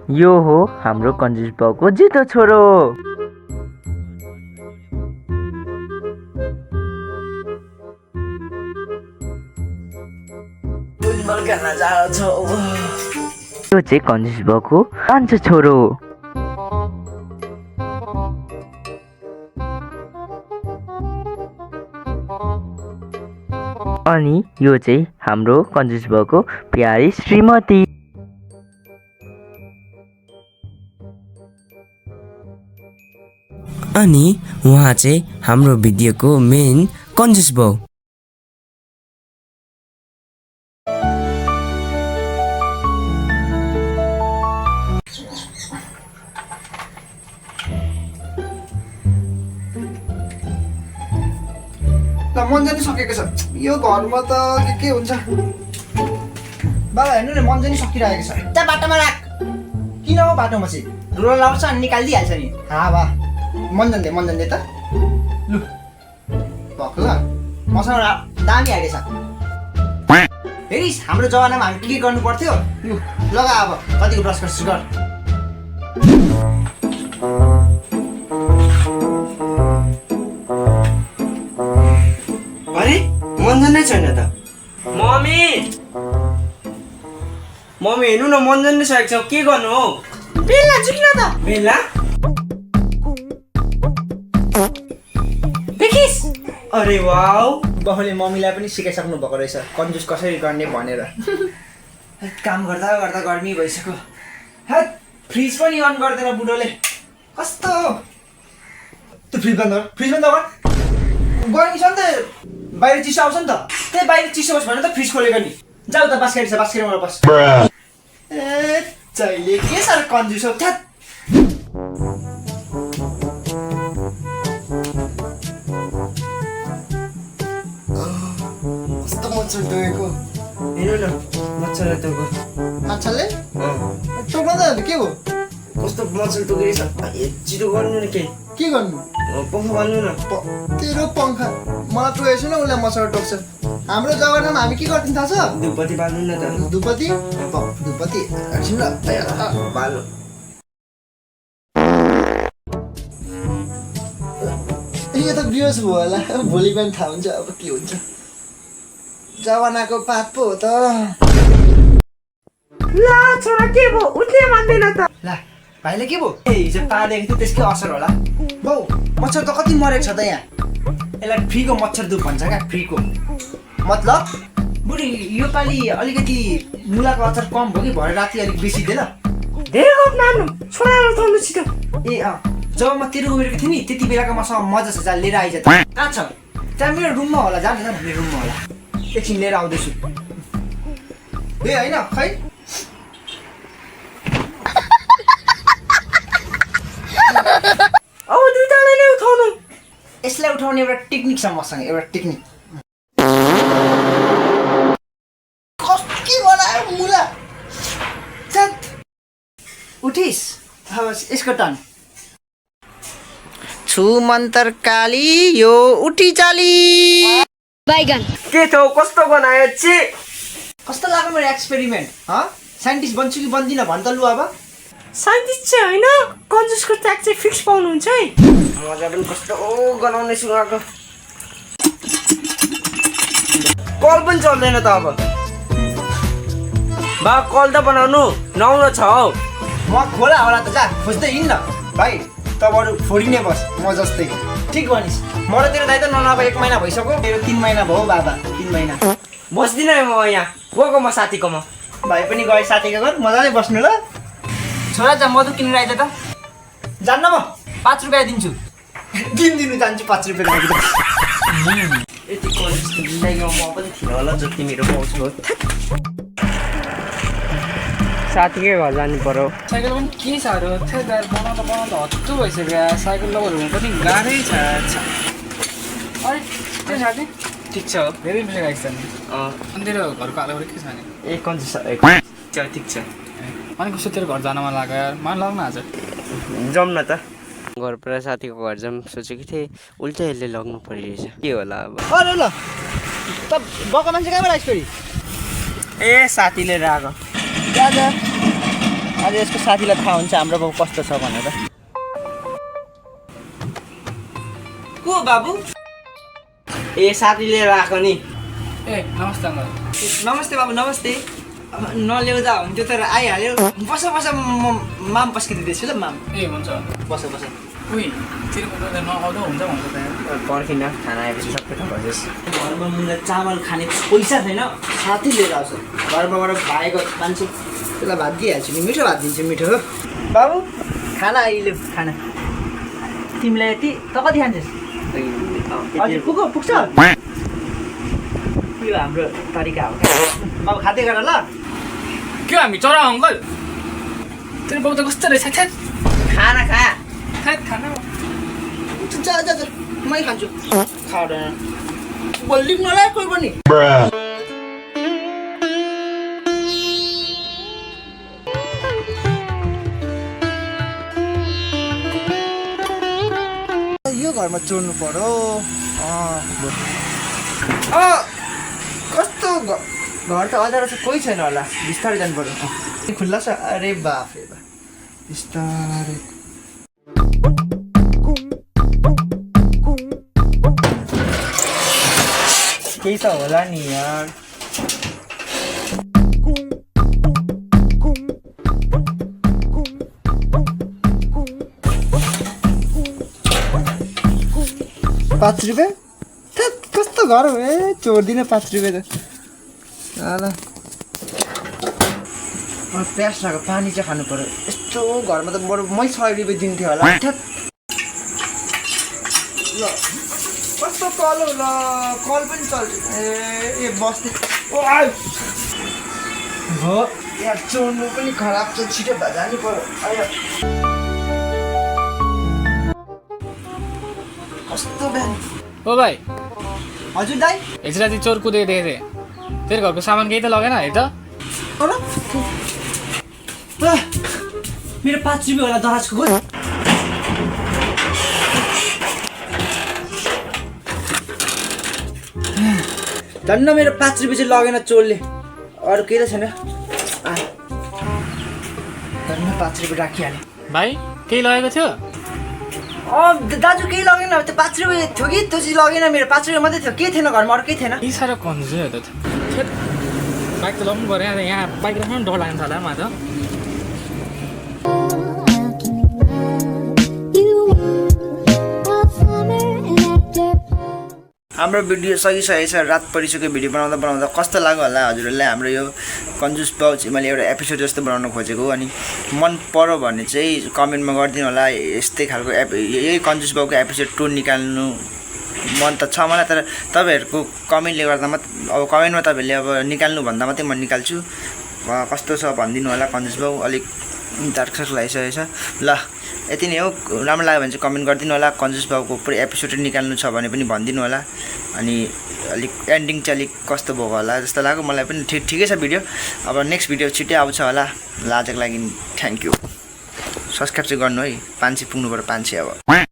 यो हो हाम्रो कन्जुस बाउको जितो छोरो। यो चाहिँ कन्जुस बाउको कान्छो छोरो। अनि यो चाहिँ हाम्रो कन्जुस बाउको प्यारी श्रीमती। अनि उहाँ चाहिँ हाम्रो भिडियोको मेन कन्जुस बाउ। मन्जनी सकेको छ यो घरमा त के हुन्छ बाबा हेर्नु न मन्जनी सकिरहेको छ त्यहाँ बाटोमा राख किन हो बाटोमा चाहिँ रोल लाउँछ अनि निकालिदिइहाल्छ नि बा मन्जन दे त लु भएको ल मसँग दामी हालेछ हेरिस् हाम्रो जमानामा हामी के गर्नु पर्थ्यो लु लगा अब कतिको ब्रस गर्छु गर मन्जन नै छैन त मम्मी हेर्नु न मन्जन नै सकेको छ के गर्नु हो बेला झुकिन त बेला देखिस् अरे वाउ बाउले मम्मीलाई पनि सिकाइसक्नु भएको रहेछ कन्जुस कसरी गर्ने भनेर काम गर्दा गर्दा गर्मी भइसक्यो हेट फ्रिज पनि अन गर्दैन बुढोले कस्तो त्यो फ्रिज बन्द गर गर्मी छ नि त बाहिर चिसो आउँछ नि त त्यही बाहिर चिसो बस् भने त फ्रिज खोलेको नि जाऊ त बास्केट छ बास्केटमा बस ए चैले के साह्रो कन्जुस हो थ्याट कस्तो मच्छर टोकेको हेर्नु न मच्छर टोकेको माछाले टोक्न त के भयो कस्तो मच्छर टोकेको छ छिटो गर्नु न के गर्नु पङ्खा बाल्नु न तेरो पङ्खा मलाई टोकेको छैन उसलाई मच्छर टोक्छ हाम्रो जमानामा हामी के गर्थ्यौँ थाहा छ धुपती बाल्नु न त धुपती एकछिन ल बाल्नु यो त बिहोस भयो होला भोलि पनि थाहा हुन्छ अब के हुन्छ जमानाको पाप पो हो त ला छोरा के भयो उठ्ने मान्दैन त ला भाइले के भयो ए हिजो पालेको थियो त्यसकै असर होला बाउ मच्छर त कति मरेको छ त यहाँ यसलाई फ्रीको मच्छर धुप भन्छ क्या फ्रीको मतलब बुढी योपालि अलिकति मुलाको अचार कम भयो कि भरे राति अलिक बेसी दिएन धेरै गफ नानु छोरा उठाउनु छिटो ए जब म तेरो उमेरको थिएँ नि त्यति बेलाको मसँग मजा छ जा लिएर आइज त कहाँ छ त्यहाँ मेरो रुममा होला जानु न मेरो रुममा होला एकछिन लिएर आउँदैछु ए होइन खै अब दुईटालाई नै उठाउनु यसलाई उठाउने एउटा टेक्निक छ मसँग एउटा टेक्निक के बनायो मुला उठिस यसको टर्न छु मन्तर काली यो उठी चाली बैगन के थौ कस्तो बनायो छि कस्तो लाग्यो मेरो एक्सपेरिमेन्ट साइन्टिस्ट बन्छु कि बन्दिनँ भन् त लु अब साइन्टिस्ट चाहिँ होइन कन्जुसको ट्याग चाहिँ फिक्स पाउनुहुन्छ है मजा पनि कस्तो गनाउने सुगाको कल पनि चल्दैन त अब बा कल त बनाउनु 9 छ हौ म खोला होला त जा खोज्दै हिँड्न भाइ त बरु फोडिने बस म जस्तै ठिक भनिस् म र तेरो दाइ त नभए 1 महिना भइसक्यो मेरो 3 महिना भयो बाबा 3 महिना बस्दिनँ म यहाँ गएको म साथीकोमा भाइ पनि गए साथीको घर मजाले बस्नु ल छोरा जा मधु किनेर आइज त जान्न म 5 रुपैयाँ दिन्छु दिनु जान्छु 5 रुपियाँ लागि यति कलेज जिन्दगीमा म पनि थिएन होला जति मेरो पाउँछु हो साथीकै घर जानु पर्यो साइकल पनि के साह्रो थियो बनाउँदा हत्तु भइसक्यो साइकल लगेर हुनु पनि गाह्रै छ अरे के साथी ठिक छ धेरै पैसा गाइस छ नि अनि तेरो घरको हालबाट के छ नि ए कन्जुस ठिक छ अनि कस्तो तेरो घर जान मन लाग्यो यार मन लाग्न आज जाउँ न त घरबाट साथीको घर जाउँ सोचेको थिएँ उल्टै यसले लग्नु परिरहेछ के होला अब अरे ल त बको मान्छे कहाँबाट आइस फेरि ए साथीले राको जा आज यसको साथीलाई थाहा हुन्छ हाम्रो बाउ कस्तो छ भनेर। को बाबु? ए साथी लिएर आएको नि। ए नमस्ते अङ्कल। नमस्ते बाबु नमस्ते। नल्याउँदा हुन्थ्यो तर आइहाल्यो। बस बस म माम पस्किदिँदैछु ल माम। ए हुन्छ। बस बस। उही चिरकुट नआउँदा हुन्छ भन्छ त पर्खिन खाना आएपछि सबै थाहा भइस्। घरमा मुला चामल खाने पैसा छैन, साथी लिएर आउँछ। घरबाट भाइको मान्छे त्यसलाई भात दिइहाल्छु नि, मिठो भात दिन्छु मिठो हो। बाबु खाना अहिले खाना। तिमीलाई यति त कति खान्छस्? हजुर पुग्छ? यो हाम्रो तरिका हो। बाबु खाँदै गर ल। के हामी चरा अङ्कल? तेरो बाउ त कस्तो रहेछ थ्याट। खाना खा। थ्याट खाना जा जा जा मै खान्छु। खाँदैन बोल्दिक नलाग कोही पनि। यो घरमा चोर्नु पर्यो। कस्तो घर त अँध्यारो छ, कोही छैन होला। बिस्तारै जानु पर्यो। खुल्ला छ? अरे बाफ रे बाफ। बिस्तारै केही त होला नि यार। ₹5? कस्तो घर हो ए, चोर्दिनँ ₹5 त। ल प्यास लाग्यो, पानी चाहिँ खानु पर्यो। यस्तो घरमा त बरु मै ₹100 दिन्थेँ होला। ल कस्तो कल हो ल, कल पनि चल्छ। ए बस्दै हो यहाँ चोर्नु पनि खराब छ, छिटो भए जानु पर्यो। कस्तो बिहान। ओ भाइ हजुर दाइ। हिजो राति चोर कुदेको देखेको थिएँ। तेरो घरको सामान केही त लगेन है त? मेरो ₹5 होला दराजको गयो। धन्न मेरो ₹5 चाहिँ लगेन चोरले, अरू केही त छैन। धन्न ₹5 राखिहालेँ। भाइ केही लगेको थियो? दाजु केही लगेन, त्यो ₹5 थियो कि त्यो चाहिँ लगेन। मेरो ₹5 मात्रै थियो, केही थिएन घरमा, अरू केही थिएन। यी साह्रो कन्जुस हो त। बाइक त लगाउनु पऱ्यो यहाँ, बाइक राख्नु डर लाग्छ होला म त। हाम्रो भिडियो सकिसकेको छ। रात परिसक्यो। भिडियो बनाउँदा कस्तो लाग्यो होला हजुरहरूलाई हाम्रो यो कन्जुस बाउ चाहिँ मैले एउटा एपिसोड जस्तो बनाउन खोजेको। अनि मन पर्यो भने चाहिँ कमेन्टमा गरिदिनु होला। यस्तै खालको यही कन्जुस बाउको एपिसोड 2 निकाल्नु मन त छ मलाई, तर तपाईँहरूको कमेन्टले गर्दा अब कमेन्टमा तपाईँहरूले अब निकाल्नु भन्दा मात्रै म निकाल्छु। कस्तो छ भनिदिनु होला। कन्जुस बाउ अलिक दार्क लागिसकेको छ। ल यति नै हो। राम्रो लाग्यो भने चाहिँ कमेन्ट गरिदिनु होला। कन्जुस बाउको पुरै एपिसोड निकाल्नु छ भने पनि भनिदिनु होला। अनि अलिक एन्डिङ चाहिँ अलिक कस्तो भएको होला जस्तो लाग्यो मलाई पनि। ठिकै छ भिडियो। अब नेक्स्ट भिडियो छिट्टै आउँछ होला। ल आजको लागि थ्याङ्क यू। सब्सक्राइब चाहिँ गर्नु है, 500 पुग्नु पर्यो। 500 अब।